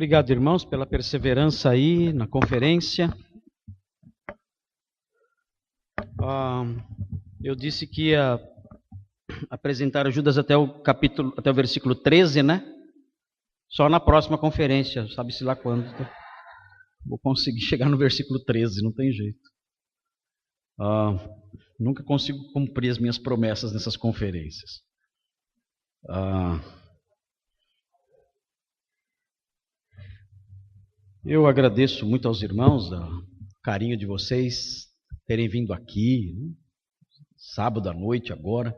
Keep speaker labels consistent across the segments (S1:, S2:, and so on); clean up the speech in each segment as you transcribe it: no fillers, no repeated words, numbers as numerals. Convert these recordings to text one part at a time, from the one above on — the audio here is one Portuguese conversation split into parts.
S1: Obrigado, irmãos, pela perseverança aí na conferência. Eu disse que ia apresentar Judas até o versículo 13, né? Só na próxima conferência, sabe-se lá quando. Vou conseguir chegar no versículo 13, não tem jeito. Nunca consigo cumprir as minhas promessas nessas conferências. Eu agradeço muito aos irmãos, o carinho de vocês terem vindo aqui, né? Sábado à noite agora.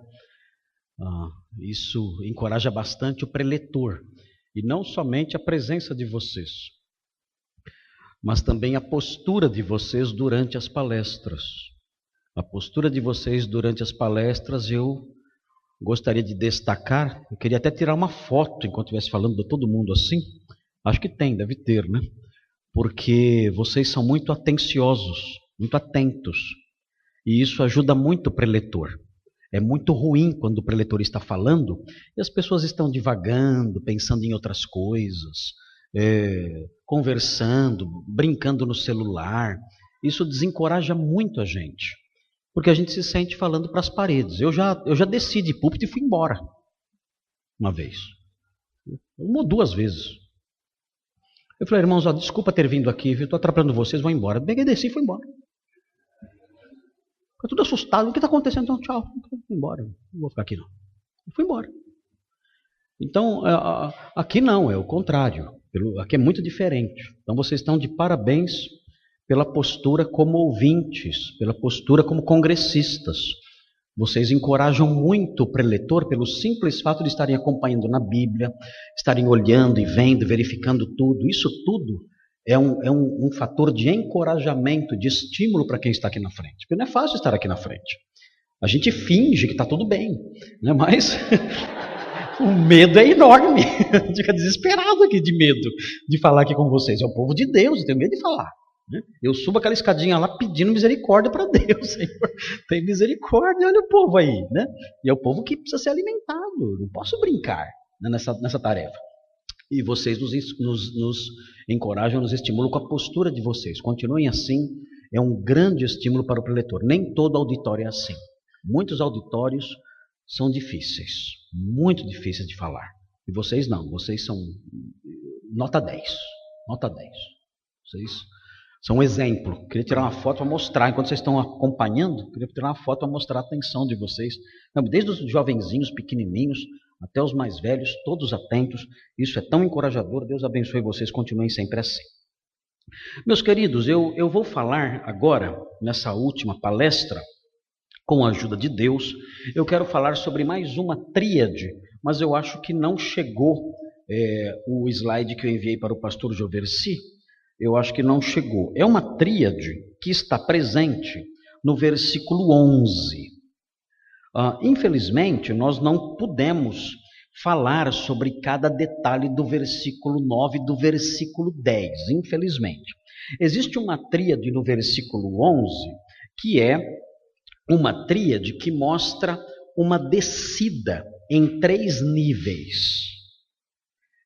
S1: Isso encoraja bastante o preletor. E não somente a presença de vocês, mas também a postura de vocês durante as palestras. A postura de vocês durante as palestras eu gostaria de destacar. Eu queria até tirar uma foto enquanto estivesse falando de todo mundo assim. Acho que deve ter, né? Porque vocês são muito atenciosos, muito atentos. E isso ajuda muito o preletor. É muito ruim quando o preletor está falando e as pessoas estão divagando, pensando em outras coisas, conversando, brincando no celular. Isso desencoraja muito a gente, porque a gente se sente falando para as paredes. Eu já desci de púlpito e fui embora uma vez, uma ou duas vezes. Eu falei, irmãos, desculpa ter vindo aqui, eu estou atrapalhando vocês, vou embora. Peguei, desci e fui embora. Fiquei tudo assustado, o que está acontecendo? Então, tchau, fui embora, não vou ficar aqui não. Eu fui embora. Então, aqui não, é o contrário. Aqui é muito diferente. Então, vocês estão de parabéns pela postura como ouvintes, pela postura como congressistas. Vocês encorajam muito o preletor pelo simples fato de estarem acompanhando na Bíblia, estarem olhando e vendo, verificando tudo. Isso tudo é um fator de encorajamento, de estímulo para quem está aqui na frente. Porque não é fácil estar aqui na frente. A gente finge que está tudo bem, né? Mas o medo é enorme. Fica desesperado aqui de medo de falar aqui com vocês. É o povo de Deus, eu tenho medo de falar. Eu subo aquela escadinha lá pedindo misericórdia para Deus, Senhor. Tem misericórdia, olha o povo aí, né? E é o povo que precisa ser alimentado. Não posso brincar, né, nessa tarefa. E vocês nos encorajam, nos estimulam com a postura de vocês. Continuem assim, é um grande estímulo para o preletor. Nem todo auditório é assim. Muitos auditórios são difíceis, muito difíceis de falar. E vocês não, vocês são nota 10. Nota 10. Vocês são um exemplo. Queria tirar uma foto para mostrar, enquanto vocês estão acompanhando, queria tirar uma foto para mostrar a atenção de vocês. Desde os jovenzinhos, pequenininhos, até os mais velhos, todos atentos. Isso é tão encorajador. Deus abençoe vocês, continuem sempre assim. Meus queridos, eu vou falar agora, nessa última palestra, com a ajuda de Deus, eu quero falar sobre mais uma tríade, mas eu acho que não chegou o slide que eu enviei para o pastor Joversi. Eu acho que não chegou. É uma tríade que está presente no versículo 11. Infelizmente, nós não pudemos falar sobre cada detalhe do versículo 9 e do versículo 10, infelizmente. Existe uma tríade no versículo 11, que é uma tríade que mostra uma descida em 3 níveis.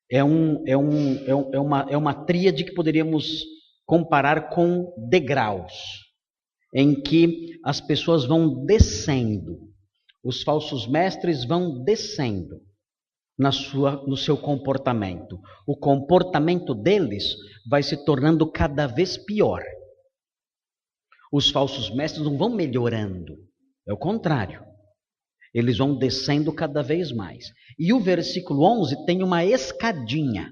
S1: É uma tríade que poderíamos comparar com degraus, em que as pessoas vão descendo, os falsos mestres vão descendo no seu comportamento. O comportamento deles vai se tornando cada vez pior. Os falsos mestres não vão melhorando, é o contrário. Eles vão descendo cada vez mais. E o versículo 11 tem uma escadinha.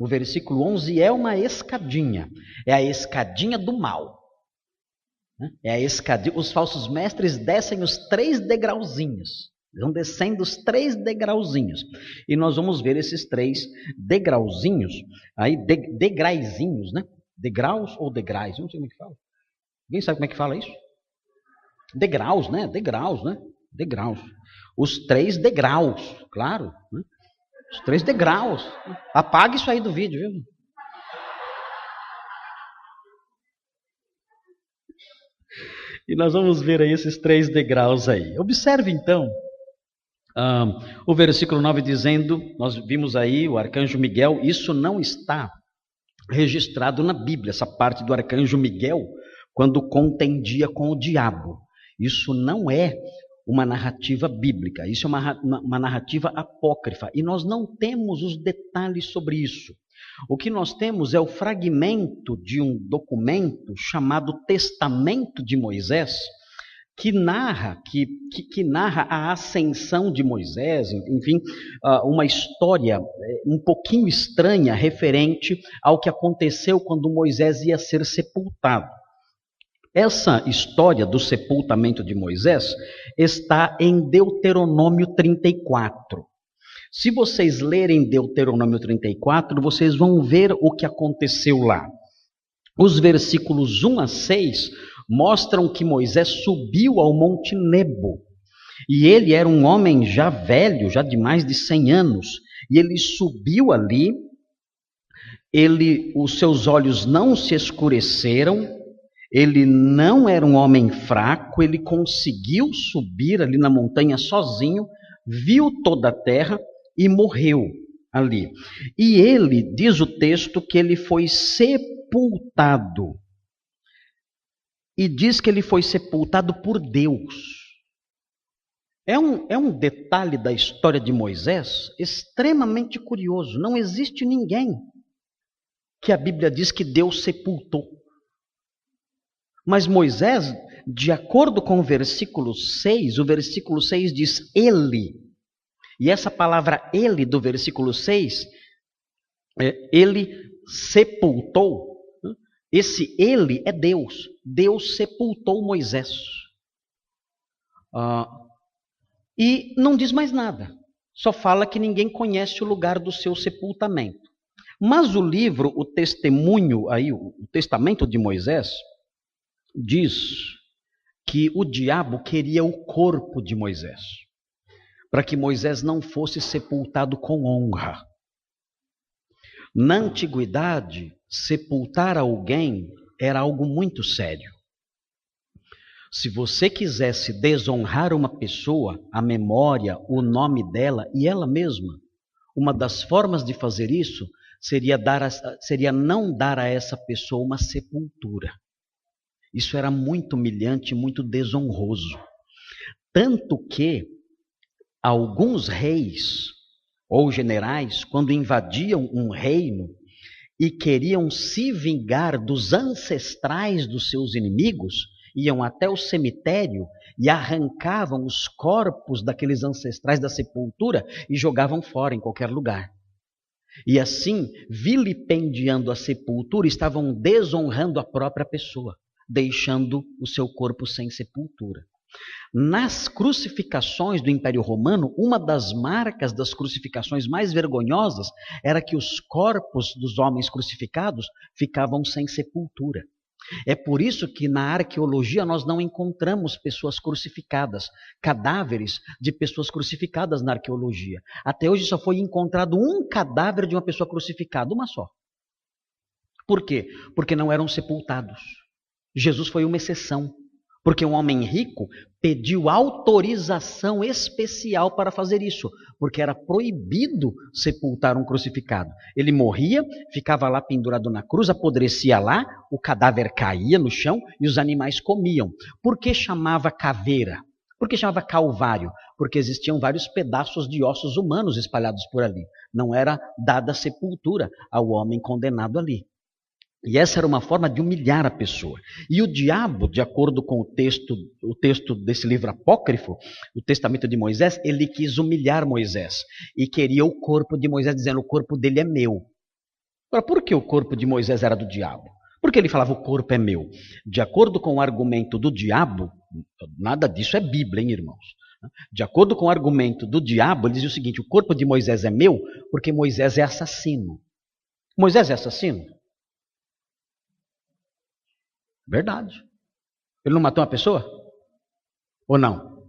S1: O versículo 11 é uma escadinha. É a escadinha do mal. É a escadinha. Os falsos mestres descem os 3 degrauzinhos. Vão descendo os 3 degrauzinhos. E nós vamos ver esses 3 degrauzinhos. Aí, degraizinhos, né? Degraus ou degrais? Eu não sei como é que fala. Alguém sabe como é que fala isso? Degraus, né? Degraus, né? Degraus. Os 3 degraus, claro. Né? Os 3 degraus. Apague isso aí do vídeo, viu? E nós vamos ver aí esses 3 degraus aí. Observe então O versículo 9 dizendo, nós vimos aí o arcanjo Miguel, isso não está registrado na Bíblia, essa parte do arcanjo Miguel, quando contendia com o diabo. Isso não é uma narrativa bíblica, isso é uma narrativa apócrifa, e nós não temos os detalhes sobre isso. O que nós temos é o fragmento de um documento chamado Testamento de Moisés, que narra a ascensão de Moisés, enfim, uma história um pouquinho estranha referente ao que aconteceu quando Moisés ia ser sepultado. Essa história do sepultamento de Moisés está em Deuteronômio 34. Se vocês lerem Deuteronômio 34, vocês vão ver o que aconteceu lá. Os versículos 1 a 6 mostram que Moisés subiu ao Monte Nebo. E ele era um homem já velho, já de mais de 100 anos. E ele subiu ali, os seus olhos não se escureceram, ele não era um homem fraco, ele conseguiu subir ali na montanha sozinho, viu toda a terra e morreu ali. E ele, diz o texto, que ele foi sepultado. E diz que ele foi sepultado por Deus. É um detalhe da história de Moisés extremamente curioso. Não existe ninguém que a Bíblia diz que Deus sepultou. Mas Moisés, de acordo com o versículo 6 diz ele. E essa palavra ele do versículo 6, ele sepultou. Esse ele é Deus. Deus sepultou Moisés. E não diz mais nada. Só fala que ninguém conhece o lugar do seu sepultamento. Mas o livro, o testemunho aí, o testamento de Moisés, diz que o diabo queria o corpo de Moisés, para que Moisés não fosse sepultado com honra. Na antiguidade, sepultar alguém era algo muito sério. Se você quisesse desonrar uma pessoa, a memória, o nome dela e ela mesma, uma das formas de fazer isso seria não dar a essa pessoa uma sepultura. Isso era muito humilhante, muito desonroso. Tanto que alguns reis ou generais, quando invadiam um reino e queriam se vingar dos ancestrais dos seus inimigos, iam até o cemitério e arrancavam os corpos daqueles ancestrais da sepultura e jogavam fora em qualquer lugar. E assim, vilipendiando a sepultura, estavam desonrando a própria pessoa, deixando o seu corpo sem sepultura. Nas crucificações do Império Romano, uma das marcas das crucificações mais vergonhosas era que os corpos dos homens crucificados ficavam sem sepultura. É por isso que na arqueologia nós não encontramos pessoas crucificadas, cadáveres de pessoas crucificadas na arqueologia. Até hoje só foi encontrado um cadáver de uma pessoa crucificada, uma só. Por quê? Porque não eram sepultados. Jesus foi uma exceção, porque um homem rico pediu autorização especial para fazer isso, porque era proibido sepultar um crucificado. Ele morria, ficava lá pendurado na cruz, apodrecia lá, o cadáver caía no chão e os animais comiam. Por que chamava caveira? Por que chamava calvário? Porque existiam vários pedaços de ossos humanos espalhados por ali. Não era dada sepultura ao homem condenado ali. E essa era uma forma de humilhar a pessoa. E o diabo, de acordo com o texto desse livro apócrifo, o Testamento de Moisés, ele quis humilhar Moisés. E queria o corpo de Moisés, dizendo, o corpo dele é meu. Agora, por que o corpo de Moisés era do diabo? Porque ele falava, o corpo é meu. De acordo com o argumento do diabo, nada disso é Bíblia, hein, irmãos? De acordo com o argumento do diabo, ele dizia o seguinte, o corpo de Moisés é meu porque Moisés é assassino. Moisés é assassino? Verdade. Ele não matou uma pessoa? Ou não?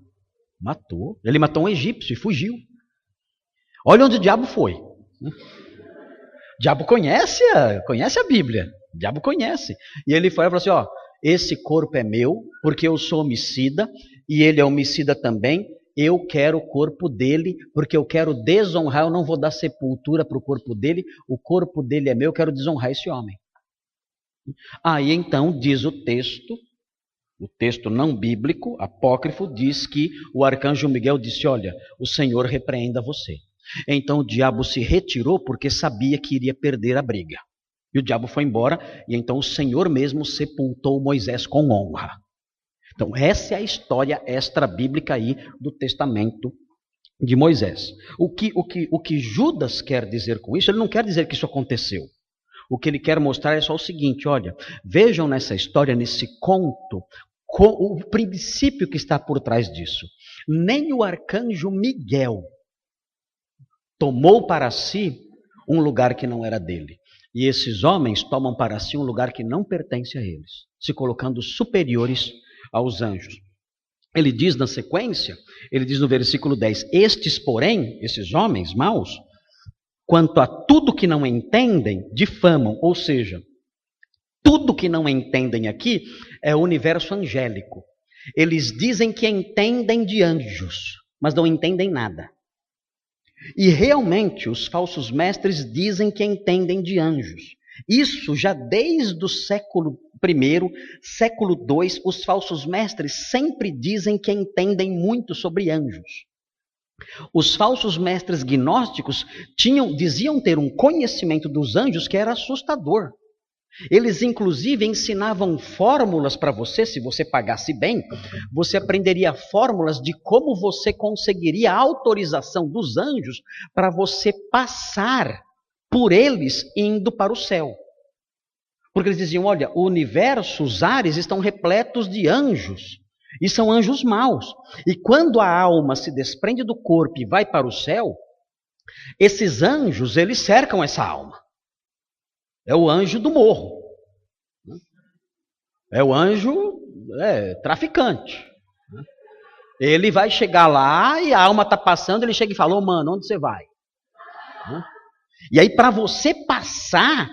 S1: Matou. Ele matou um egípcio e fugiu. Olha onde o diabo foi. O diabo conhece a Bíblia. O diabo conhece. E ele foi e falou assim, ó, esse corpo é meu, porque eu sou homicida, e ele é homicida também, eu quero o corpo dele, porque eu quero desonrar, eu não vou dar sepultura para o corpo dele é meu, eu quero desonrar esse homem. Aí então diz o texto não bíblico, apócrifo, diz que o arcanjo Miguel disse, olha, o Senhor repreenda você. Então o diabo se retirou porque sabia que iria perder a briga. E o diabo foi embora, e então o Senhor mesmo sepultou Moisés com honra. Então essa é a história extra-bíblica aí do testamento de Moisés. O que Judas quer dizer com isso, ele não quer dizer que isso aconteceu. O que ele quer mostrar é só o seguinte, olha, vejam nessa história, nesse conto, o princípio que está por trás disso. Nem o arcanjo Miguel tomou para si um lugar que não era dele. E esses homens tomam para si um lugar que não pertence a eles, se colocando superiores aos anjos. Ele diz na sequência, ele diz no versículo 10, estes, porém, esses homens maus, quanto a tudo que não entendem, difamam, ou seja, tudo que não entendem aqui é o universo angélico. Eles dizem que entendem de anjos, mas não entendem nada. E realmente os falsos mestres dizem que entendem de anjos. Isso já desde o século I, século II, os falsos mestres sempre dizem que entendem muito sobre anjos. Os falsos mestres gnósticos diziam ter um conhecimento dos anjos que era assustador. Eles inclusive ensinavam fórmulas para você, se você pagasse bem, você aprenderia fórmulas de como você conseguiria a autorização dos anjos para você passar por eles indo para o céu. Porque eles diziam, olha, o universo, os ares estão repletos de anjos, e são anjos maus. E quando a alma se desprende do corpo e vai para o céu, esses anjos, eles cercam essa alma. É o anjo do morro. É o anjo traficante. Ele vai chegar lá e a alma está passando, ele chega e fala, mano, onde você vai? E aí para você passar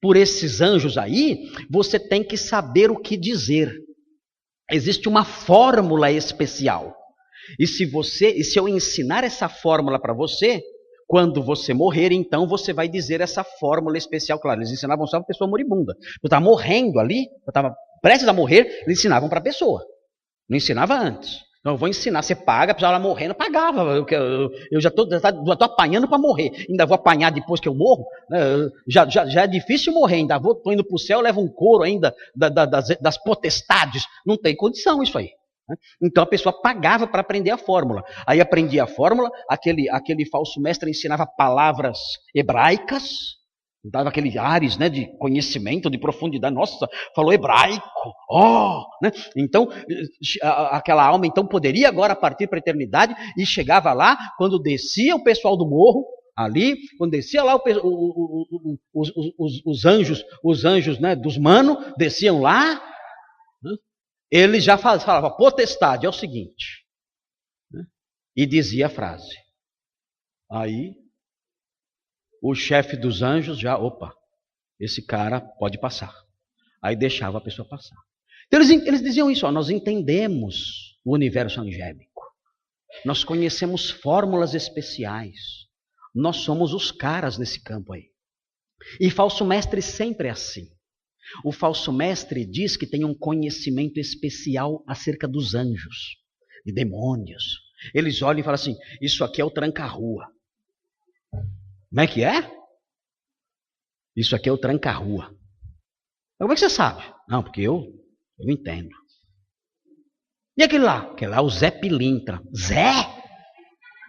S1: por esses anjos aí, você tem que saber o que dizer. Existe uma fórmula especial. E se eu ensinar essa fórmula para você, quando você morrer, então você vai dizer essa fórmula especial. Claro, eles ensinavam só para a pessoa moribunda. Eu estava morrendo ali, eu estava prestes a morrer, eles ensinavam para a pessoa. Não ensinava antes. Então eu vou ensinar, você paga, a pessoa lá morrendo, pagava. Eu já estou apanhando para morrer. Ainda vou apanhar depois que eu morro. Já é difícil morrer, ainda estou indo para o céu, levo um couro ainda das potestades. Não tem condição isso aí. Então a pessoa pagava para aprender a fórmula. Aí aprendia a fórmula, aquele falso mestre ensinava palavras hebraicas, dava aquele ares, né, de conhecimento, de profundidade. Nossa, falou hebraico. Né? Então aquela alma então poderia agora partir para a eternidade e chegava lá, quando descia o pessoal do morro, ali, quando descia lá os anjos, né, dos manos, desciam lá, né? Ele já falava, potestade, é o seguinte, né? E dizia a frase. Aí, o chefe dos anjos já, esse cara pode passar. Aí deixava a pessoa passar. Então eles diziam isso, nós entendemos o universo angélico. Nós conhecemos fórmulas especiais. Nós somos os caras nesse campo aí. E falso mestre sempre é assim. O falso mestre diz que tem um conhecimento especial acerca dos anjos, de demônios. Eles olham e falam assim, isso aqui é o tranca-rua. Como é que é? Isso aqui é o tranca-rua. Como é que você sabe? Não, porque eu entendo. E aquele lá? Aquele lá é o Zé Pilintra. Zé?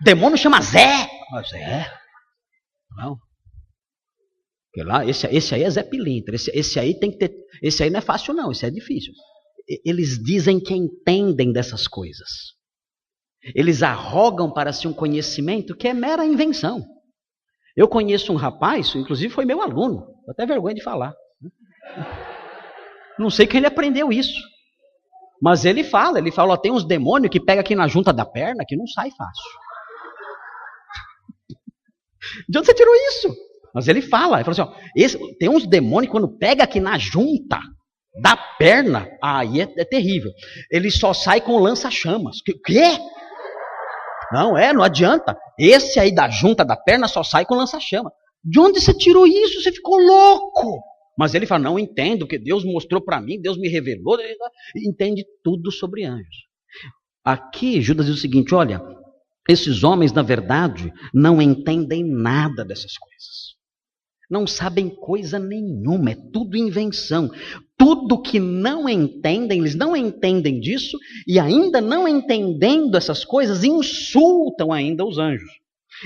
S1: O demônio chama Zé? Zé? Não. Lá, esse aí é Zé Pilintra, esse aí tem que ter, esse aí não é fácil não, esse é difícil. Eles dizem que entendem dessas coisas. Eles arrogam para si um conhecimento que é mera invenção. Eu conheço um rapaz, inclusive foi meu aluno, tô até vergonha de falar. Não sei quem ele aprendeu isso, mas ele fala, tem uns demônios que pega aqui na junta da perna que não sai fácil. De onde você tirou isso? Mas ele fala assim, tem uns demônios quando pega aqui na junta da perna, aí é terrível. Ele só sai com lança-chamas. Quê? Não adianta. Esse aí da junta da perna só sai com lança-chama. De onde você tirou isso? Você ficou louco. Mas ele fala, não entendo, porque Deus mostrou para mim, Deus me revelou. Ele entende tudo sobre anjos. Aqui, Judas diz o seguinte, olha, esses homens, na verdade, não entendem nada dessas coisas. Não sabem coisa nenhuma, é tudo invenção. Tudo que não entendem, eles não entendem disso, e ainda não entendendo essas coisas, insultam ainda os anjos.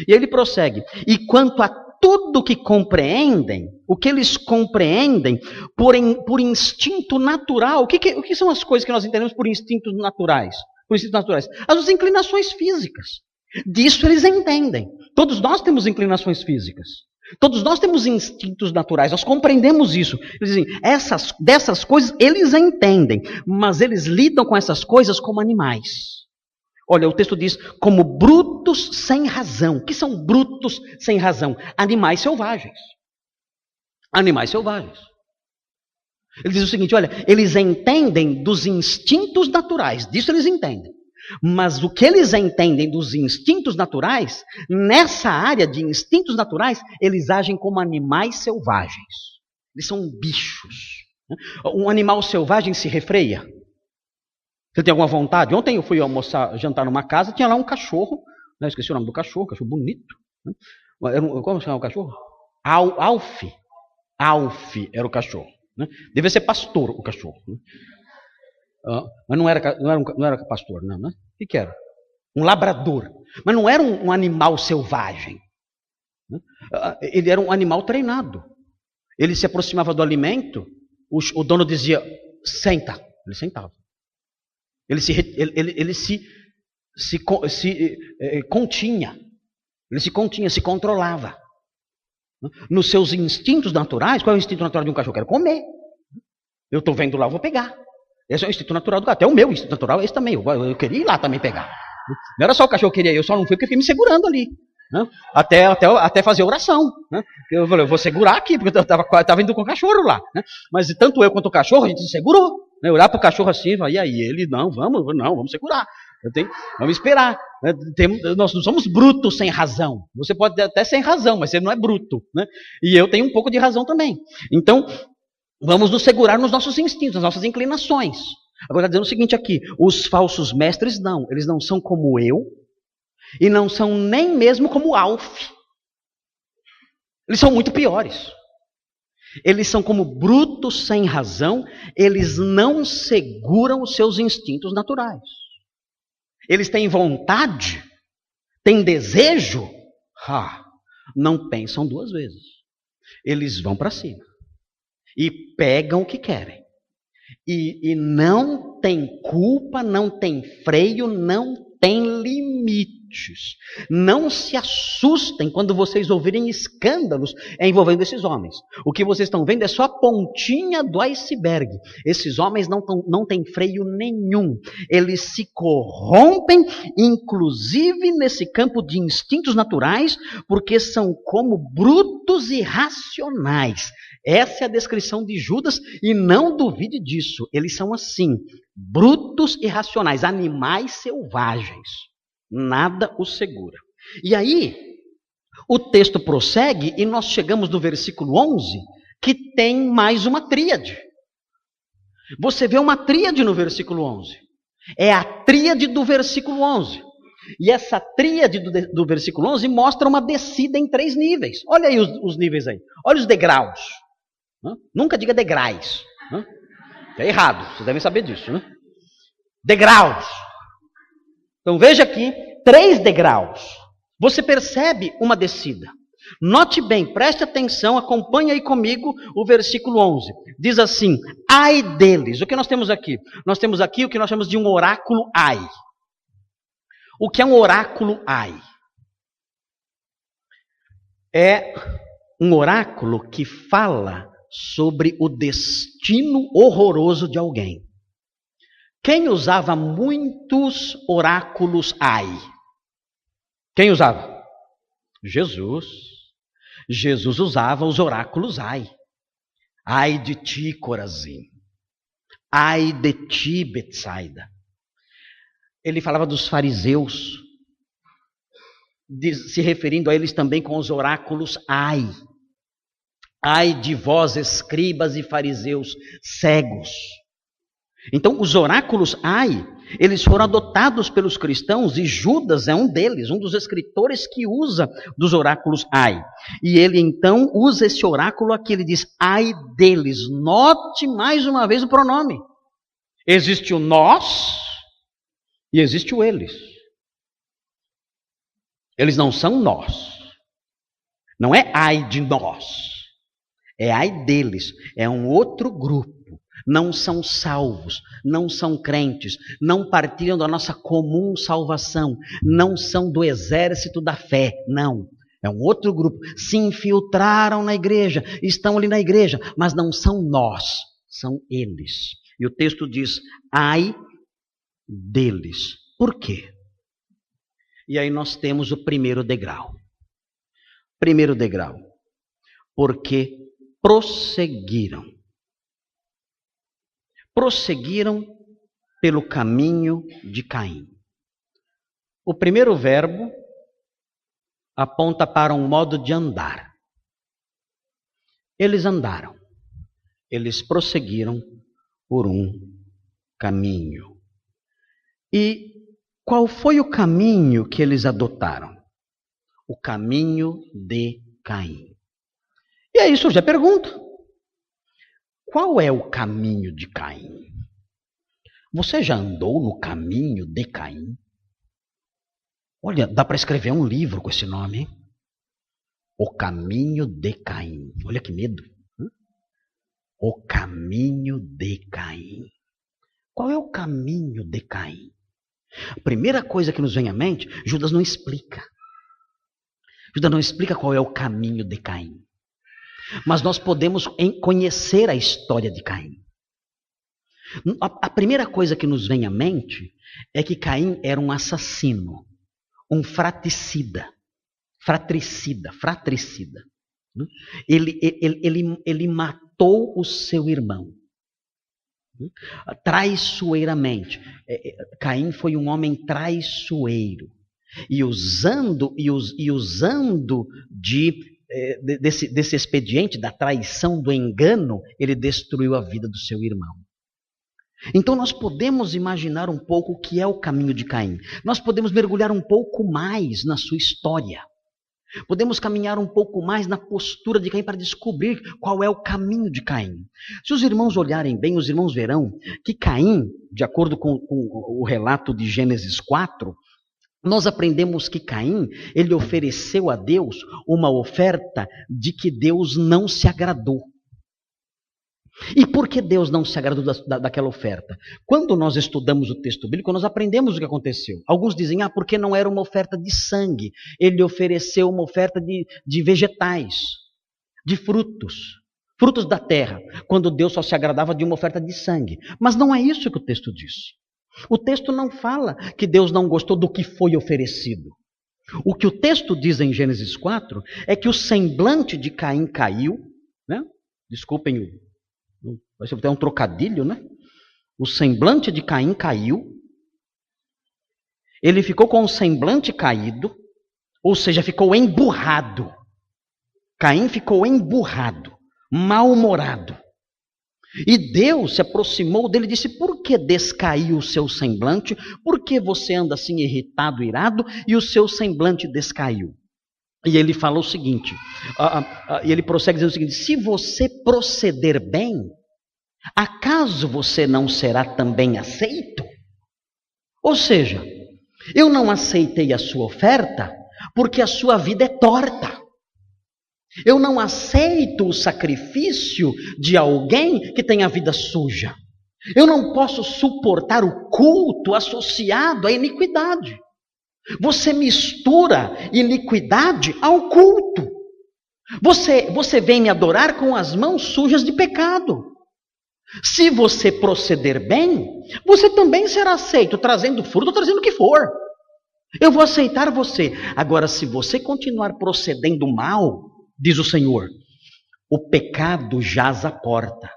S1: E ele prossegue, e quanto a tudo que compreendem, o que eles compreendem por instinto natural, o que são as coisas que nós entendemos por instintos naturais? Por instintos naturais? As inclinações físicas. Disso eles entendem. Todos nós temos inclinações físicas. Todos nós temos instintos naturais, nós compreendemos isso. Eles dizem, dessas coisas eles entendem, mas eles lidam com essas coisas como animais. Olha, o texto diz, como brutos sem razão. O que são brutos sem razão? Animais selvagens. Animais selvagens. Ele diz o seguinte, olha, eles entendem dos instintos naturais, disso eles entendem. Mas o que eles entendem dos instintos naturais, nessa área de instintos naturais, eles agem como animais selvagens. Eles são bichos. Um animal selvagem se refreia. Você tem alguma vontade? Ontem eu fui jantar numa casa, tinha lá um cachorro, né? Esqueci o nome do cachorro bonito. Né? Como se chama o cachorro? Alf. Alf era o cachorro. Né? Devia ser pastor o cachorro. Né? Mas não era pastor, não, né? O que era? Um labrador. Mas não era um animal selvagem. Né? Ele era um animal treinado. Ele se aproximava do alimento, o dono dizia, senta. Ele sentava. Ele se continha. Ele se continha, se controlava. Nos seus instintos naturais, qual é o instinto natural de um cachorro? Eu quero comer. Eu estou vendo lá, eu vou pegar. Esse é o instinto natural do gato. Até o meu instinto natural é esse também. Eu queria ir lá também pegar. Não era só o cachorro que queria ir, eu só não fui porque fiquei me segurando ali. Né? Até fazer oração. Né? Eu falei, eu vou segurar aqui, porque eu estava indo com o cachorro lá. Né? Mas tanto eu quanto o cachorro, a gente se segurou. Né? Olhar para o cachorro assim, e aí ele, vamos segurar. Vamos esperar. Né? Nós não somos brutos sem razão. Você pode até sem razão, mas você não é bruto. Né? E eu tenho um pouco de razão também. Então, vamos nos segurar nos nossos instintos, nas nossas inclinações. Agora está dizendo o seguinte aqui, os falsos mestres não, eles não são como eu, e não são nem mesmo como Alf. Eles são muito piores. Eles são como brutos sem razão, eles não seguram os seus instintos naturais. Eles têm vontade, têm desejo, não pensam duas vezes. Eles vão para cima. E pegam o que querem. E não tem culpa, não tem freio, não tem limites. Não se assustem quando vocês ouvirem escândalos envolvendo esses homens. O que vocês estão vendo é só a pontinha do iceberg. Esses homens não têm freio nenhum. Eles se corrompem, inclusive nesse campo de instintos naturais, porque são como brutos irracionais. Essa é a descrição de Judas e não duvide disso. Eles são assim, brutos e irracionais, animais selvagens. Nada os segura. E aí, o texto prossegue e nós chegamos no versículo 11, que tem mais uma tríade. Você vê uma tríade no versículo 11. É a tríade do versículo 11. E essa tríade do versículo 11 mostra uma descida em 3 níveis. Olha aí os níveis aí. Olha os degraus. Nunca diga degraus. É errado, vocês devem saber disso. Né? Degraus. Então veja aqui, 3 degraus. Você percebe uma descida. Note bem, preste atenção, acompanhe aí comigo o versículo 11. Diz assim, ai deles. O que nós temos aqui? Nós temos aqui o que nós chamamos de um oráculo ai. O que é um oráculo ai? É um oráculo que fala sobre o destino horroroso de alguém. Quem usava muitos oráculos ai? Quem usava? Jesus. Jesus usava os oráculos ai. Ai de ti, Corazim. Ai de ti, Betsaida. Ele falava dos fariseus. se referindo a eles também com os oráculos, ai. Ai de vós, escribas e fariseus cegos. Então, os oráculos, ai, eles foram adotados pelos cristãos e Judas é um deles, um dos escritores que usa dos oráculos ai. E ele então usa esse oráculo aqui, ele diz ai deles. Note mais uma vez o pronome. Existe o nós e existe o eles. Eles não são nós. Não é ai de nós. É ai deles. É um outro grupo. Não são salvos, não são crentes, não partilham da nossa comum salvação, não são do exército da fé, não. É um outro grupo. Se infiltraram na igreja, estão ali na igreja, mas não são nós, são eles. E o texto diz, ai deles. Por quê? E aí nós temos o primeiro degrau. Primeiro degrau. Porque prosseguiram. Prosseguiram pelo caminho de Caim. O primeiro verbo aponta para um modo de andar. Eles andaram. Eles prosseguiram por um caminho. E qual foi o caminho que eles adotaram? O caminho de Caim. E aí surge a pergunta. Qual é o caminho de Caim? Você já andou no caminho de Caim? Olha, dá para escrever um livro com esse nome, hein? O caminho de Caim. Olha que medo. O caminho de Caim. Qual é o caminho de Caim? A primeira coisa que nos vem à mente, Judas não explica. Judas não explica qual é o caminho de Caim. Mas nós podemos conhecer a história de Caim. A primeira coisa que nos vem à mente é que Caim era um assassino, um fratricida. Ele matou o seu irmão. Traiçoeiramente. Caim foi um homem traiçoeiro. E usando desse expediente da traição, do engano, ele destruiu a vida do seu irmão. Então nós podemos imaginar um pouco o que é o caminho de Caim. Nós podemos mergulhar um pouco mais na sua história. Podemos caminhar um pouco mais na postura de Caim para descobrir qual é o caminho de Caim. Se os irmãos olharem bem, os irmãos verão que Caim, de acordo com o relato de Gênesis 4, nós aprendemos que Caim, ele ofereceu a Deus uma oferta de que Deus não se agradou. E por que Deus não se agradou daquela oferta? Quando nós estudamos o texto bíblico, nós aprendemos o que aconteceu. Alguns dizem, porque não era uma oferta de sangue. Ele ofereceu uma oferta de vegetais, de frutos da terra, quando Deus só se agradava de uma oferta de sangue. Mas não é isso que o texto diz. O texto não fala que Deus não gostou do que foi oferecido. O que o texto diz em Gênesis 4 é que o semblante de Caim caiu, né? Desculpem, vai ser até um trocadilho, né? O semblante de Caim caiu, ele ficou com o semblante caído, ou seja, ficou emburrado. Caim ficou emburrado, mal-humorado. E Deus se aproximou dele e disse, por que descaiu o seu semblante? Por que você anda assim irritado, irado, e o seu semblante descaiu? E ele fala o seguinte, e ele prossegue dizendo o seguinte, se você proceder bem, acaso você não será também aceito? Ou seja, eu não aceitei a sua oferta porque a sua vida é torta. Eu não aceito o sacrifício de alguém que tem a vida suja. Eu não posso suportar o culto associado à iniquidade. Você mistura iniquidade ao culto. Você vem me adorar com as mãos sujas de pecado. Se você proceder bem, você também será aceito, trazendo fruto ou trazendo o que for. Eu vou aceitar você. Agora, se você continuar procedendo mal, diz o Senhor, o pecado jaz à porta.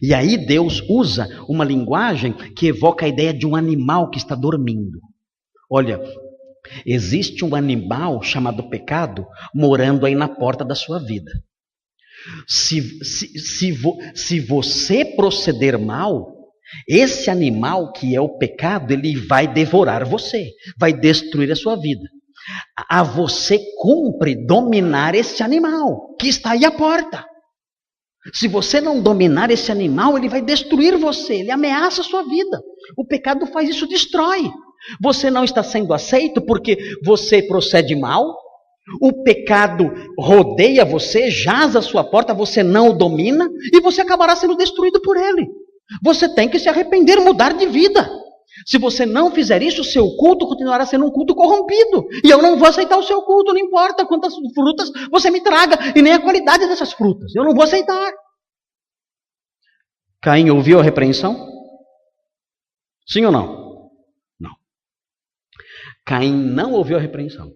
S1: E aí Deus usa uma linguagem que evoca a ideia de um animal que está dormindo. Olha, Existe um animal chamado pecado morando aí na porta da sua vida. Se você proceder mal, esse animal que é o pecado, ele vai devorar você, vai destruir a sua vida. A você cumpre dominar esse animal que está aí à porta. Se você não dominar esse animal, ele vai destruir você, ele ameaça a sua vida. O pecado faz isso, destrói. Você não está sendo aceito porque você procede mal. O pecado rodeia você, jaz à sua porta, você não o domina e você acabará sendo destruído por ele. Você tem que se arrepender, mudar de vida. Se você não fizer isso, o seu culto continuará sendo um culto corrompido. E eu não vou aceitar o seu culto, não importa quantas frutas você me traga e nem a qualidade dessas frutas. Eu não vou aceitar. Caim ouviu a repreensão? Sim ou não? Não. Caim não ouviu a repreensão.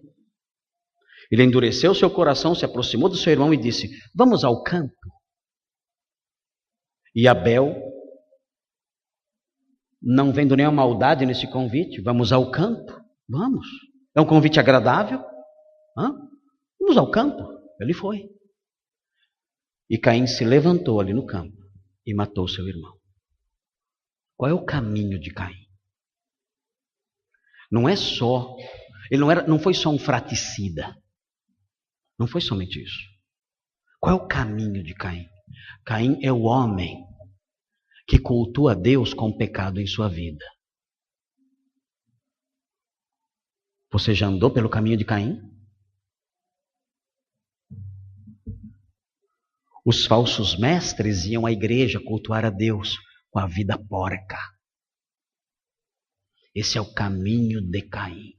S1: Ele endureceu seu coração, se aproximou do seu irmão e disse: vamos ao campo. E Abel, não vendo nenhuma maldade nesse convite, vamos ao campo? Vamos. É um convite agradável? Vamos ao campo. Ele foi. E Caim se levantou ali no campo e matou seu irmão. Qual é o caminho de Caim? Não é só, não foi só um fraticida. Não foi somente isso. Qual é o caminho de Caim? Caim é o homem que cultua a Deus com o pecado em sua vida. Você já andou pelo caminho de Caim? Os falsos mestres iam à igreja cultuar a Deus com a vida porca. Esse é o caminho de Caim.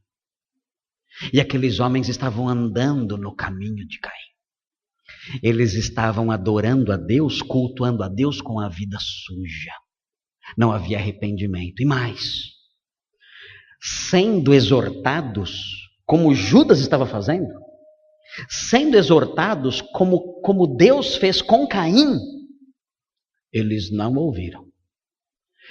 S1: E aqueles homens estavam andando no caminho de Caim. Eles estavam adorando a Deus, cultuando a Deus com a vida suja. Não havia arrependimento. E mais, sendo exortados, como Judas estava fazendo, sendo exortados como Deus fez com Caim, eles não ouviram.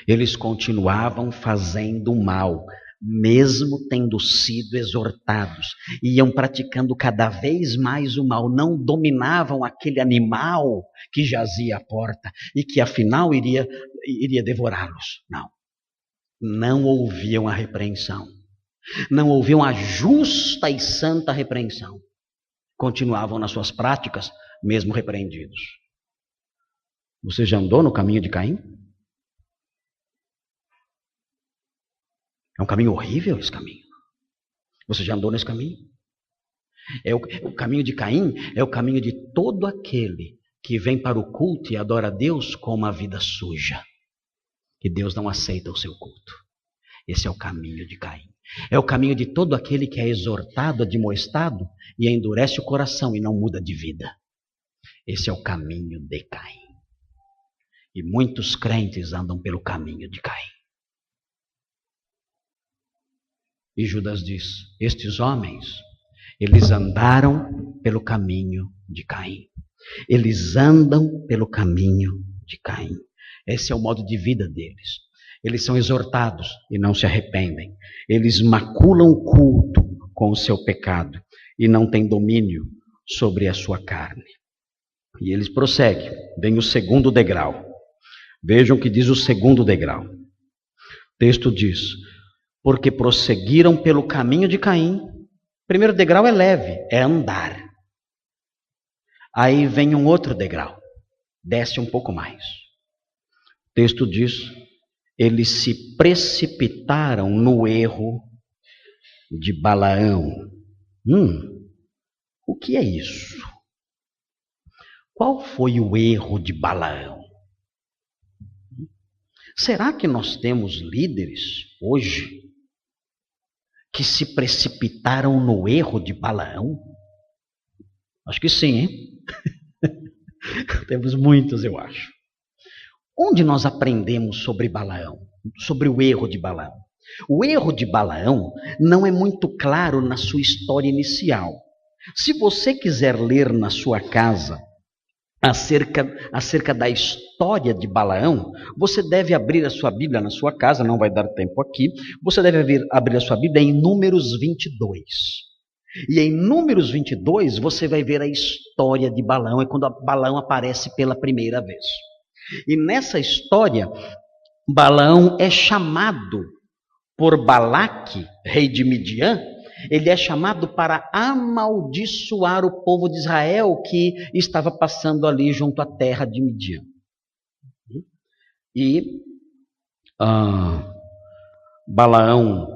S1: Eles continuavam fazendo o mal, mesmo tendo sido exortados, iam praticando cada vez mais o mal, não dominavam aquele animal que jazia à porta e que afinal iria devorá-los. Não ouviam a repreensão, não ouviam a justa e santa repreensão, continuavam nas suas práticas, mesmo repreendidos. Você já andou no caminho de Caim? É um caminho horrível esse caminho. Você já andou nesse caminho? O caminho de Caim é o caminho de todo aquele que vem para o culto e adora a Deus com uma vida suja. E Deus não aceita o seu culto. Esse é o caminho de Caim. É o caminho de todo aquele que é exortado, admoestado e endurece o coração e não muda de vida. Esse é o caminho de Caim. E muitos crentes andam pelo caminho de Caim. E Judas diz: estes homens, eles andaram pelo caminho de Caim. Eles andam pelo caminho de Caim. Esse é o modo de vida deles. Eles são exortados e não se arrependem. Eles maculam o culto com o seu pecado e não têm domínio sobre a sua carne. E eles prosseguem. Vem o segundo degrau. Vejam o que diz o segundo degrau. O texto diz: porque prosseguiram pelo caminho de Caim. O primeiro degrau é leve, é andar. Aí vem um outro degrau, desce um pouco mais. O texto diz: eles se precipitaram no erro de Balaão. O que é isso? Qual foi o erro de Balaão? Será que nós temos líderes hoje que se precipitaram no erro de Balaão? Acho que sim, hein? Temos muitos, eu acho. Onde nós aprendemos sobre Balaão? Sobre o erro de Balaão? O erro de Balaão não é muito claro na sua história inicial. Se você quiser ler na sua casa, acerca da história de Balaão, você deve abrir a sua Bíblia na sua casa, não vai dar tempo aqui, você deve abrir a sua Bíblia em Números 22. E em Números 22 você vai ver a história de Balaão, é quando Balaão aparece pela primeira vez. E nessa história, Balaão é chamado por Balaque, rei de Midian, ele é chamado para amaldiçoar o povo de Israel que estava passando ali junto à terra de Midian. E Balaão,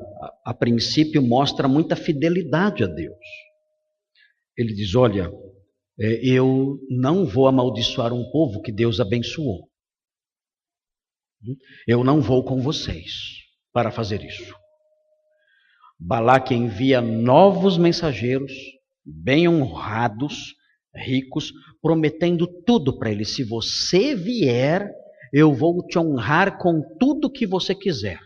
S1: a princípio, mostra muita fidelidade a Deus. Ele diz, olha, eu não vou amaldiçoar um povo que Deus abençoou. Eu não vou com vocês para fazer isso. Balaque envia novos mensageiros, bem honrados, ricos, prometendo tudo para ele. Se você vier, eu vou te honrar com tudo que você quiser.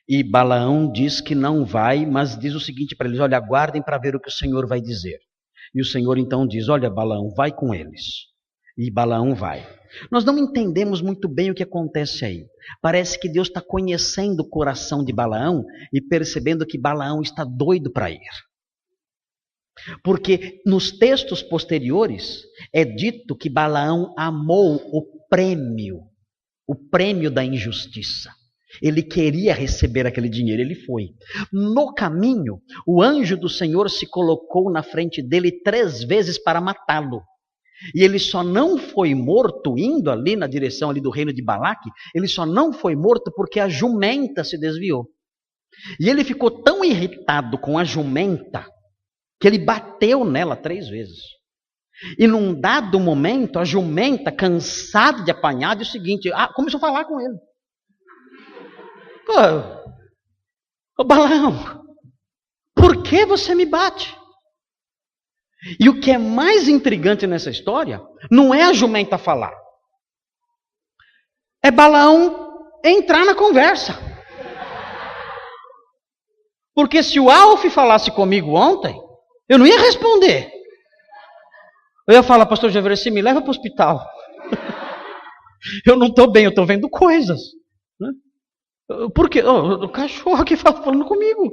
S1: E Balaão diz que não vai, mas diz o seguinte para eles, olha, aguardem para ver o que o Senhor vai dizer. E o Senhor então diz, olha Balaão, vai com eles. E Balaão vai. Nós não entendemos muito bem o que acontece aí. Parece que Deus está conhecendo o coração de Balaão e percebendo que Balaão está doido para ir. Porque nos textos posteriores é dito que Balaão amou o prêmio da injustiça. Ele queria receber aquele dinheiro, ele foi. No caminho, o anjo do Senhor se colocou na frente dele 3 vezes para matá-lo. E ele só não foi morto, indo ali na direção ali do reino de Balaque, ele só não foi morto porque a jumenta se desviou. E ele ficou tão irritado com a jumenta, que ele bateu nela 3 vezes. E num dado momento, a jumenta, cansada de apanhar, disse o seguinte, começou a falar com ele. Ô Balaão, por que você me bate? E o que é mais intrigante nessa história, não é a jumenta falar. É Balaão entrar na conversa. Porque se o Alf falasse comigo ontem, eu não ia responder. Eu ia falar, pastor Jevereci, me leva para o hospital. Eu não estou bem, eu estou vendo coisas. Porque o cachorro aqui falando comigo.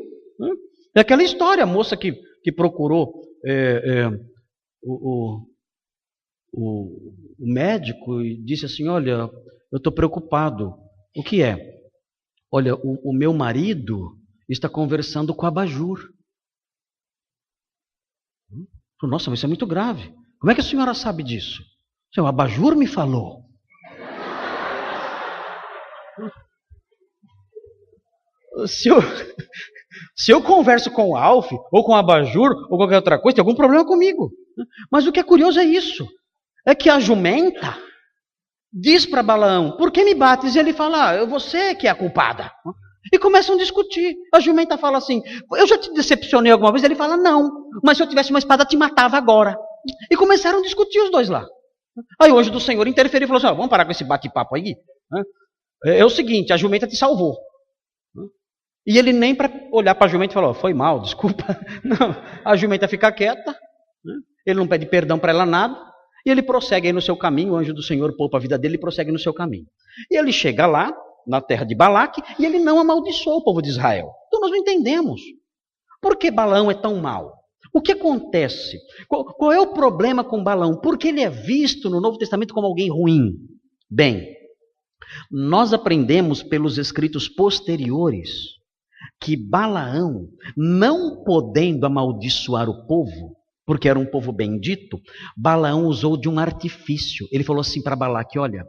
S1: É aquela história, a moça que procurou o médico e disse assim, olha, eu estou preocupado. O que é? Olha, o meu marido está conversando com a abajur. Nossa, mas isso é muito grave. Como é que a senhora sabe disso? O abajur me falou. Se eu converso com o Alf, ou com o abajur, ou qualquer outra coisa, tem algum problema comigo. Mas o que é curioso é isso. É que a jumenta diz para Balaão, por que me bates? E ele fala, você que é a culpada. E começam a discutir. A jumenta fala assim, eu já te decepcionei alguma vez? Ele fala, não. Mas se eu tivesse uma espada, te matava agora. E começaram a discutir os dois lá. Aí o anjo do Senhor interferiu e falou assim, vamos parar com esse bate-papo aí? É o seguinte, a jumenta te salvou. E ele nem para olhar para a jumenta e falar, foi mal, desculpa. Não, a jumenta fica quieta, ele não pede perdão para ela nada, e ele prossegue aí no seu caminho, o anjo do Senhor poupa a vida dele e prossegue no seu caminho. E ele chega lá, na terra de Balaque, e ele não amaldiçoou o povo de Israel. Então nós não entendemos. Por que Balaão é tão mau? O que acontece? Qual é o problema com Balaão? Por que ele é visto no Novo Testamento como alguém ruim? Bem, nós aprendemos pelos escritos posteriores que Balaão, não podendo amaldiçoar o povo, porque era um povo bendito, Balaão usou de um artifício. Ele falou assim para Balaque, olha,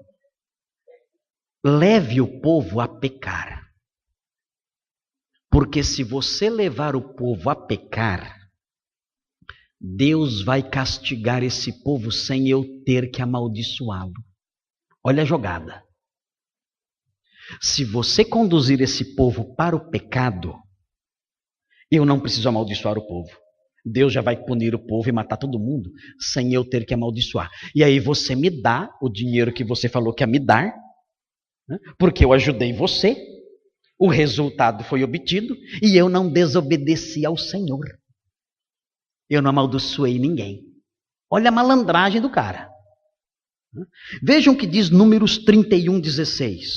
S1: leve o povo a pecar. Porque se você levar o povo a pecar, Deus vai castigar esse povo sem eu ter que amaldiçoá-lo. Olha a jogada. Se você conduzir esse povo para o pecado, eu não preciso amaldiçoar o povo. Deus já vai punir o povo e matar todo mundo, sem eu ter que amaldiçoar. E aí você me dá o dinheiro que você falou que ia me dar, né? Porque eu ajudei você, o resultado foi obtido, e eu não desobedeci ao Senhor. Eu não amaldiçoei ninguém. Olha a malandragem do cara. Vejam o que diz Números 31:16.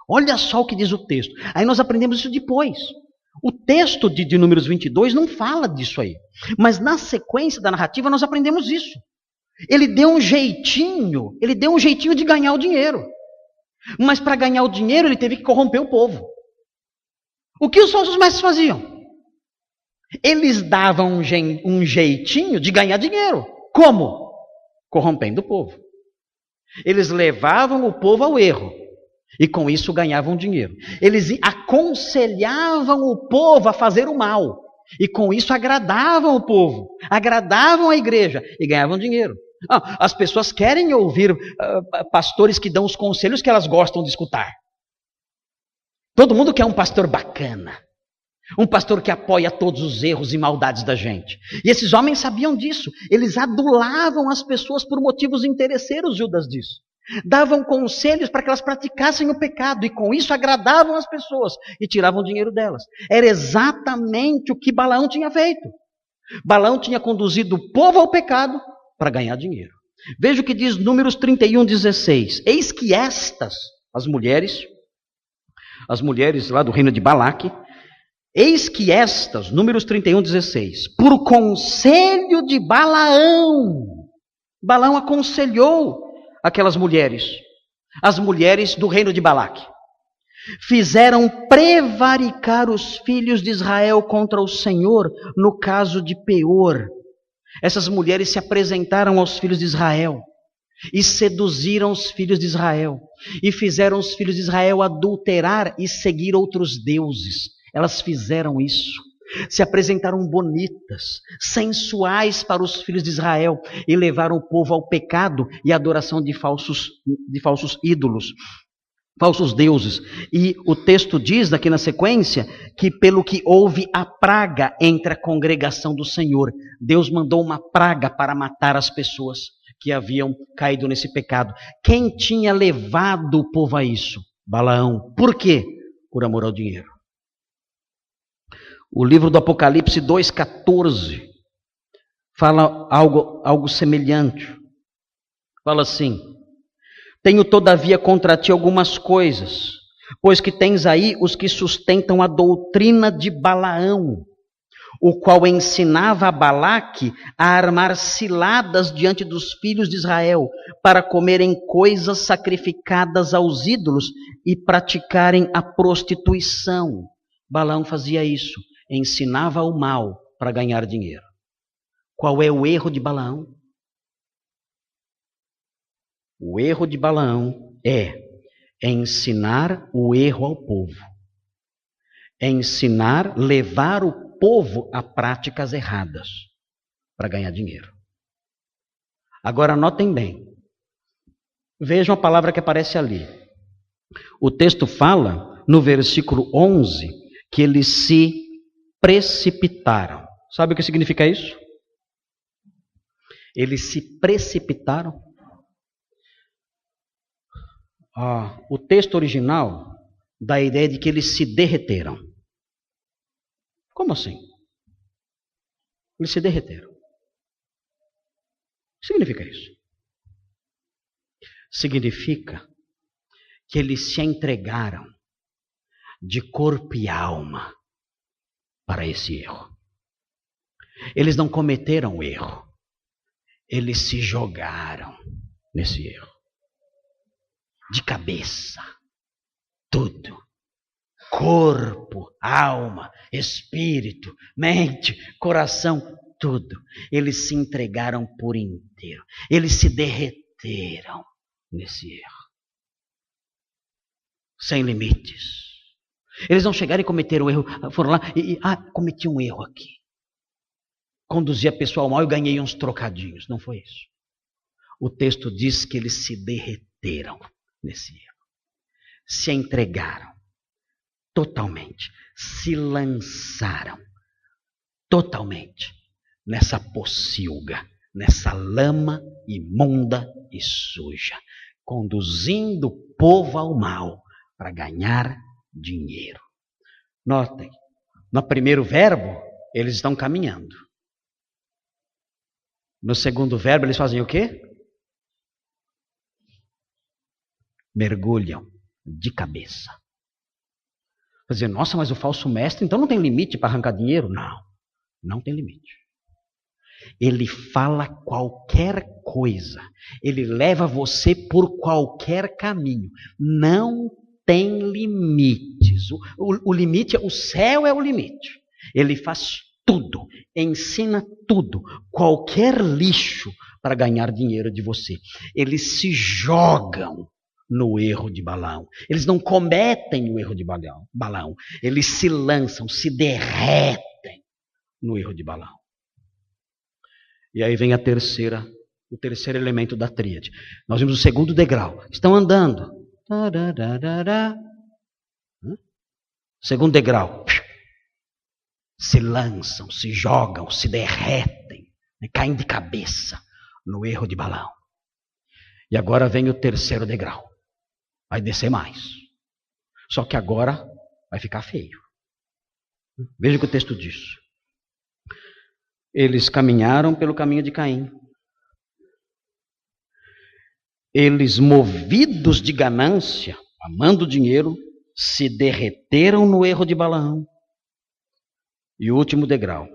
S1: Olha só o que diz o texto. Aí nós aprendemos isso depois. O texto de Números 22 não fala disso aí. Mas na sequência da narrativa nós aprendemos isso. Ele deu um jeitinho de ganhar o dinheiro. Mas para ganhar o dinheiro ele teve que corromper o povo. O que os falsos mestres faziam? Eles davam um jeitinho de ganhar dinheiro. Como? Corrompendo o povo. Eles levavam o povo ao erro. E com isso ganhavam dinheiro. Eles aconselhavam o povo a fazer o mal. E com isso agradavam o povo. Agradavam a igreja. E ganhavam dinheiro. As pessoas querem ouvir pastores que dão os conselhos que elas gostam de escutar. Todo mundo quer um pastor bacana. Um pastor que apoia todos os erros e maldades da gente. E esses homens sabiam disso. Eles adulavam as pessoas por motivos interesseiros, Judas diz. Davam conselhos para que elas praticassem o pecado. E com isso agradavam as pessoas. E tiravam o dinheiro delas. Era exatamente o que Balaão tinha feito. Balaão tinha conduzido o povo ao pecado para ganhar dinheiro. Veja o que diz Números 31:16. Eis que estas, as mulheres lá do reino de Balaque, eis que estas, Números 31:16, por conselho de Balaão, Balaão aconselhou aquelas mulheres, as mulheres do reino de Balaque, fizeram prevaricar os filhos de Israel contra o Senhor no caso de Peor. Essas mulheres se apresentaram aos filhos de Israel e seduziram os filhos de Israel e fizeram os filhos de Israel adulterar e seguir outros deuses. Elas fizeram isso, se apresentaram bonitas, sensuais para os filhos de Israel e levaram o povo ao pecado e à adoração de falsos ídolos, falsos deuses. E o texto diz aqui na sequência que pelo que houve a praga entre a congregação do Senhor, Deus mandou uma praga para matar as pessoas que haviam caído nesse pecado. Quem tinha levado o povo a isso? Balaão. Por quê? Por amor ao dinheiro. O livro do Apocalipse 2,14 fala algo semelhante. Fala assim: tenho todavia contra ti algumas coisas, pois que tens aí os que sustentam a doutrina de Balaão, o qual ensinava a Balaque a armar ciladas diante dos filhos de Israel, para comerem coisas sacrificadas aos ídolos e praticarem a prostituição. Balaão fazia isso, ensinava o mal para ganhar dinheiro. Qual é o erro de Balaão? O erro de Balaão é ensinar o erro ao povo. Levar o povo a práticas erradas para ganhar dinheiro. Agora notem bem. Vejam a palavra que aparece ali. O texto fala, no versículo 11, que eles se precipitaram. Sabe o que significa isso? Eles se precipitaram. O texto original dá a ideia de que eles se derreteram. Como assim? Eles se derreteram. O que significa isso? Significa que eles se entregaram de corpo e alma para esse erro. Eles não cometeram o erro. Eles se jogaram nesse erro. De cabeça, tudo, corpo, alma, espírito, mente, coração, tudo. Eles se entregaram por inteiro. Eles se derreteram nesse erro. Sem limites. Eles não chegaram e cometeram o erro, foram lá cometi um erro aqui. Conduzi a pessoa ao mal e ganhei uns trocadinhos. Não foi isso. O texto diz que eles se derreteram nesse erro. Se entregaram totalmente. Se lançaram totalmente nessa pocilga, nessa lama imunda e suja, conduzindo o povo ao mal para ganhar dinheiro. Notem, no primeiro verbo, eles estão caminhando. No segundo verbo, eles fazem o quê? mergulham de cabeça. Quer dizer, nossa, mas o falso mestre então não tem limite para arrancar dinheiro? Não, não tem limite. Ele fala qualquer coisa. Ele leva você por qualquer caminho. Não tem limites. O limite, o céu é o limite. Ele faz tudo, ensina tudo, qualquer lixo para ganhar dinheiro de você. Eles se jogam no erro de Balaão. Eles não cometem o erro de Balaão. Eles se lançam, se derretem no erro de Balaão. E aí vem o terceiro elemento da tríade. Nós vimos o segundo degrau. Estão andando. Segundo degrau. Se lançam, se jogam, se derretem, caem de cabeça no erro de Balaão. E agora vem o terceiro degrau. Vai descer mais. Só que agora vai ficar feio. Veja o que o texto diz. Eles caminharam pelo caminho de Caim. Eles, movidos de ganância, amando dinheiro, se derreteram no erro de Balaão. E o último degrau.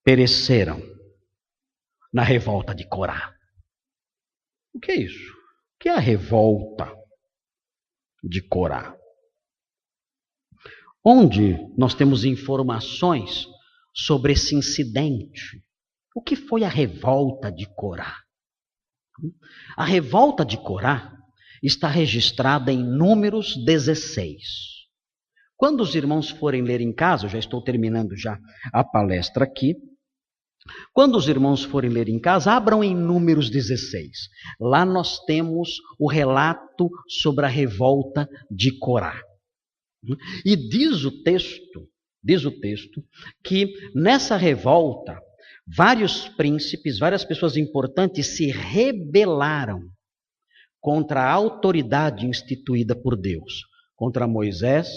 S1: Pereceram na revolta de Corá. O que é isso? O que é a revolta de Corá? Onde nós temos informações sobre esse incidente? O que foi a revolta de Corá? A revolta de Corá está registrada em Números 16. Quando os irmãos forem ler em casa, eu já estou terminando já a palestra aqui. Quando os irmãos forem ler em casa, abram em Números 16. Lá nós temos o relato sobre a revolta de Corá. E diz o texto que nessa revolta, vários príncipes, várias pessoas importantes se rebelaram contra a autoridade instituída por Deus, contra Moisés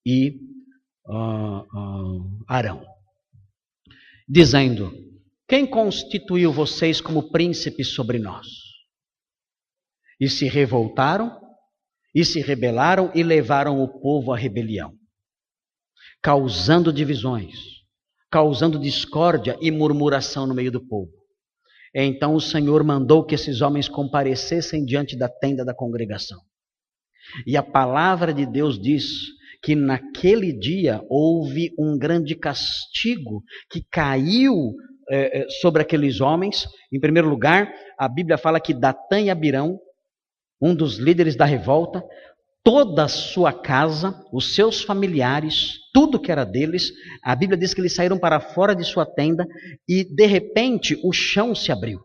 S1: e Arão, dizendo: quem constituiu vocês como príncipes sobre nós? E se revoltaram, e se rebelaram e levaram o povo à rebelião, causando divisões, causando discórdia e murmuração no meio do povo. Então o Senhor mandou que esses homens comparecessem diante da tenda da congregação. E a palavra de Deus diz que naquele dia houve um grande castigo que caiu sobre aqueles homens. Em primeiro lugar, a Bíblia fala que Datã e Abirão, um dos líderes da revolta, toda a sua casa, os seus familiares, tudo que era deles, a Bíblia diz que eles saíram para fora de sua tenda e de repente o chão se abriu.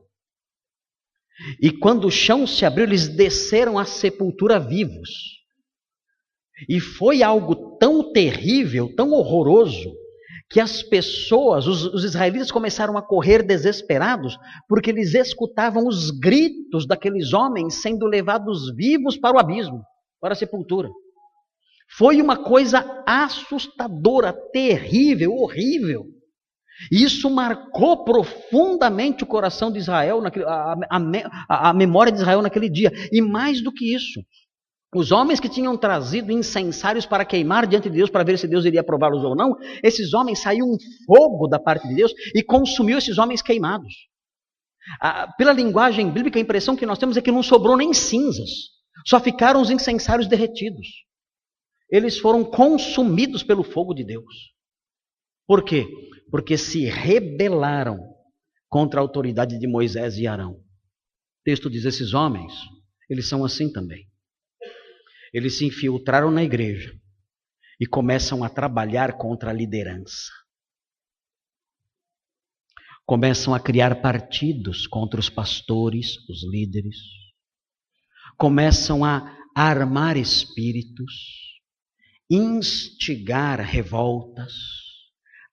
S1: E quando o chão se abriu, eles desceram à sepultura vivos. E foi algo tão terrível, tão horroroso, que as pessoas, os israelitas começaram a correr desesperados, porque eles escutavam os gritos daqueles homens sendo levados vivos para o abismo, para a sepultura. Foi uma coisa assustadora, terrível, horrível. E isso marcou profundamente o coração de Israel, a memória de Israel naquele dia. E mais do que isso, os homens que tinham trazido incensários para queimar diante de Deus, para ver se Deus iria aprová-los ou não, esses homens, saiu um fogo da parte de Deus e consumiu esses homens queimados. Pela linguagem bíblica, a impressão que nós temos é que não sobrou nem cinzas, só ficaram os incensários derretidos. Eles foram consumidos pelo fogo de Deus. Por quê? Porque se rebelaram contra a autoridade de Moisés e Arão. O texto diz: esses homens, eles são assim também. Eles se infiltraram na igreja e começam a trabalhar contra a liderança. Começam a criar partidos contra os pastores, os líderes. Começam a armar espíritos, instigar revoltas,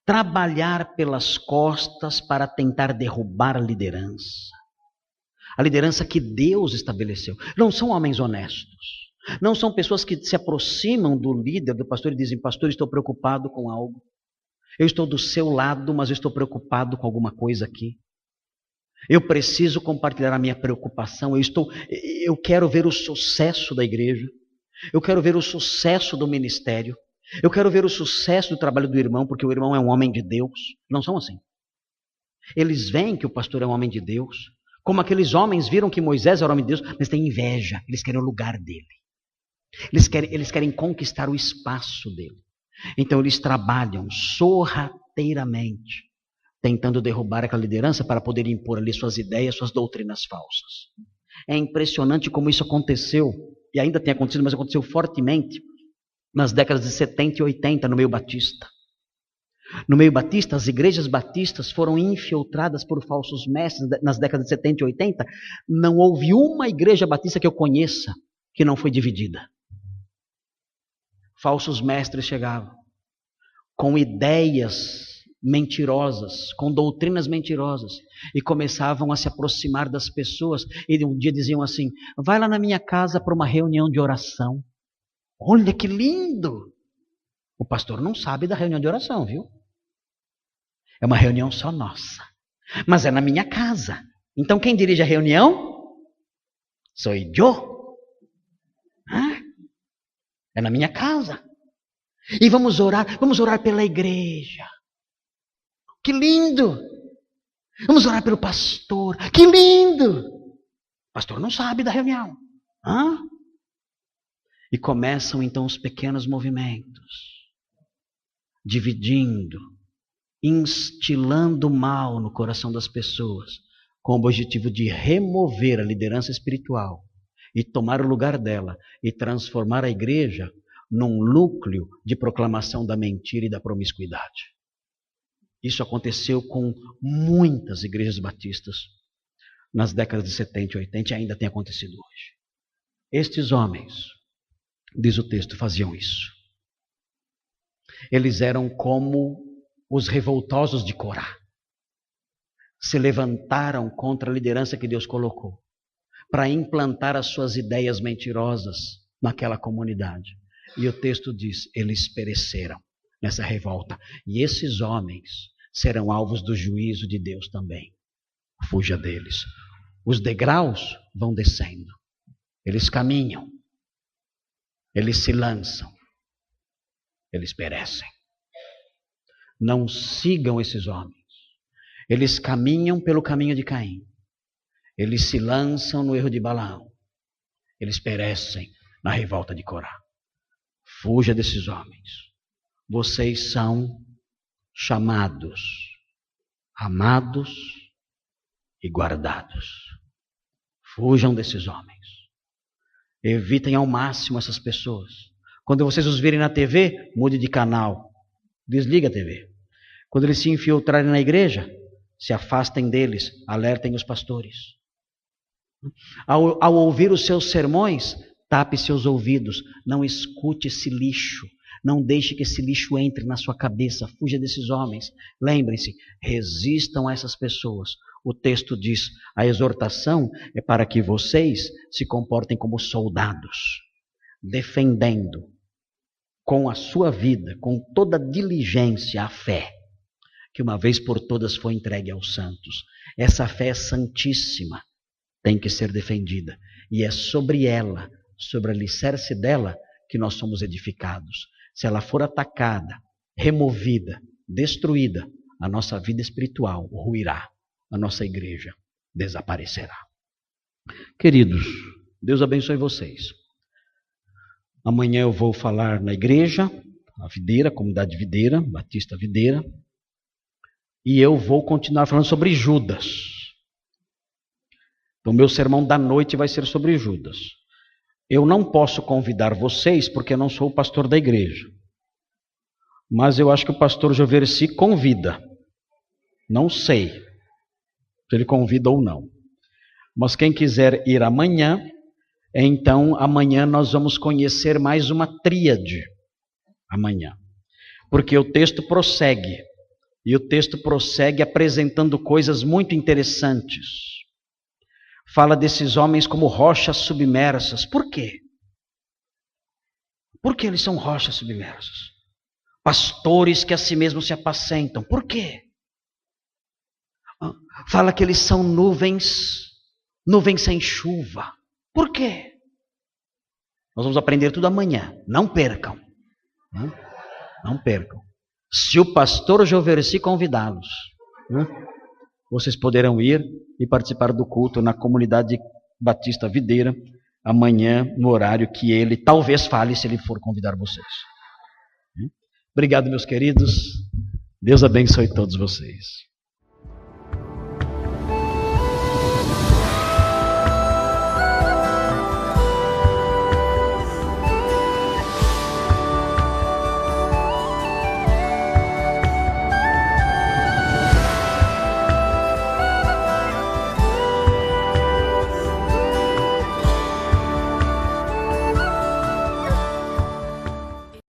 S1: trabalhar pelas costas para tentar derrubar a liderança. A liderança que Deus estabeleceu. Não são homens honestos. Não são pessoas que se aproximam do líder, do pastor, e dizem: pastor, estou preocupado com algo. Eu estou do seu lado, mas eu estou preocupado com alguma coisa aqui. Eu preciso compartilhar a minha preocupação. Eu quero ver o sucesso da igreja. Eu quero ver o sucesso do ministério. Eu quero ver o sucesso do trabalho do irmão, porque o irmão é um homem de Deus. Não são assim. Eles veem que o pastor é um homem de Deus, como aqueles homens viram que Moisés era homem de Deus, mas têm inveja. Eles querem o lugar dele. Eles querem conquistar o espaço dele. Então eles trabalham sorrateiramente, tentando derrubar aquela liderança para poder impor ali suas ideias, suas doutrinas falsas. É impressionante como isso aconteceu, e ainda tem acontecido, mas aconteceu fortemente nas décadas de 70 e 80 no meio batista. No meio batista, as igrejas batistas foram infiltradas por falsos mestres nas décadas de 70 e 80. Não houve uma igreja batista que eu conheça que não foi dividida. Falsos mestres chegavam com ideias mentirosas, com doutrinas mentirosas, e começavam a se aproximar das pessoas, e um dia diziam assim: vai lá na minha casa para uma reunião de oração. Olha que lindo! O pastor não sabe da reunião de oração, viu? É uma reunião só nossa, mas é na minha casa. Então quem dirige a reunião? Sou eu. É na minha casa. E vamos orar pela igreja. Que lindo! Vamos orar pelo pastor. Que lindo! O pastor não sabe da reunião. E começam então os pequenos movimentos, dividindo, instilando mal no coração das pessoas, com o objetivo de remover a liderança espiritual e tomar o lugar dela e transformar a igreja num núcleo de proclamação da mentira e da promiscuidade. Isso aconteceu com muitas igrejas batistas nas décadas de 70 e 80 e ainda tem acontecido hoje. Estes homens, diz o texto, faziam isso. Eles eram como os revoltosos de Corá. Se levantaram contra a liderança que Deus colocou para implantar as suas ideias mentirosas naquela comunidade. E o texto diz, eles pereceram nessa revolta. E esses homens serão alvos do juízo de Deus também. Fuja deles. Os degraus vão descendo. Eles caminham. Eles se lançam. Eles perecem. Não sigam esses homens. Eles caminham pelo caminho de Caim. Eles se lançam no erro de Balaão. Eles perecem na revolta de Corá. Fuja desses homens. Vocês são chamados, amados e guardados. Fujam desses homens. Evitem ao máximo essas pessoas. Quando vocês os virem na TV, mude de canal. Desliga a TV. Quando eles se infiltrarem na igreja, se afastem deles, alertem os pastores. Ao ouvir os seus sermões, tape seus ouvidos, não escute esse lixo, não deixe que esse lixo entre na sua cabeça, fuja desses homens. Lembrem-se, resistam a essas pessoas. O texto diz, a exortação é para que vocês se comportem como soldados, defendendo com a sua vida, com toda diligência, a fé, que uma vez por todas foi entregue aos santos. Essa fé é santíssima, tem que ser defendida. E é sobre ela, sobre o alicerce dela, que nós somos edificados. Se ela for atacada, removida, destruída, a nossa vida espiritual ruirá, a nossa igreja desaparecerá. Queridos, Deus abençoe vocês. Amanhã eu vou falar na igreja, a Videira, a comunidade Videira, Batista Videira, e eu vou continuar falando sobre Judas. Então, meu sermão da noite vai ser sobre Judas. Eu não posso convidar vocês, porque eu não sou o pastor da igreja. Mas eu acho que o pastor Joversi convida. Não sei se ele convida ou não. Mas quem quiser ir amanhã, então amanhã nós vamos conhecer mais uma tríade. Amanhã. Porque o texto prossegue. E o texto prossegue apresentando coisas muito interessantes. Fala desses homens como rochas submersas. Por quê? Por que eles são rochas submersas? Pastores que a si mesmos se apacentam. Por quê? fala que eles são nuvens sem chuva. Por quê? Nós vamos aprender tudo amanhã. Não percam. Não percam. Se o pastor Joversi convidá-los, vocês poderão ir e participar do culto na comunidade Batista Videira, amanhã, no horário que ele talvez fale, se ele for convidar vocês. Obrigado, meus queridos. Deus abençoe todos vocês.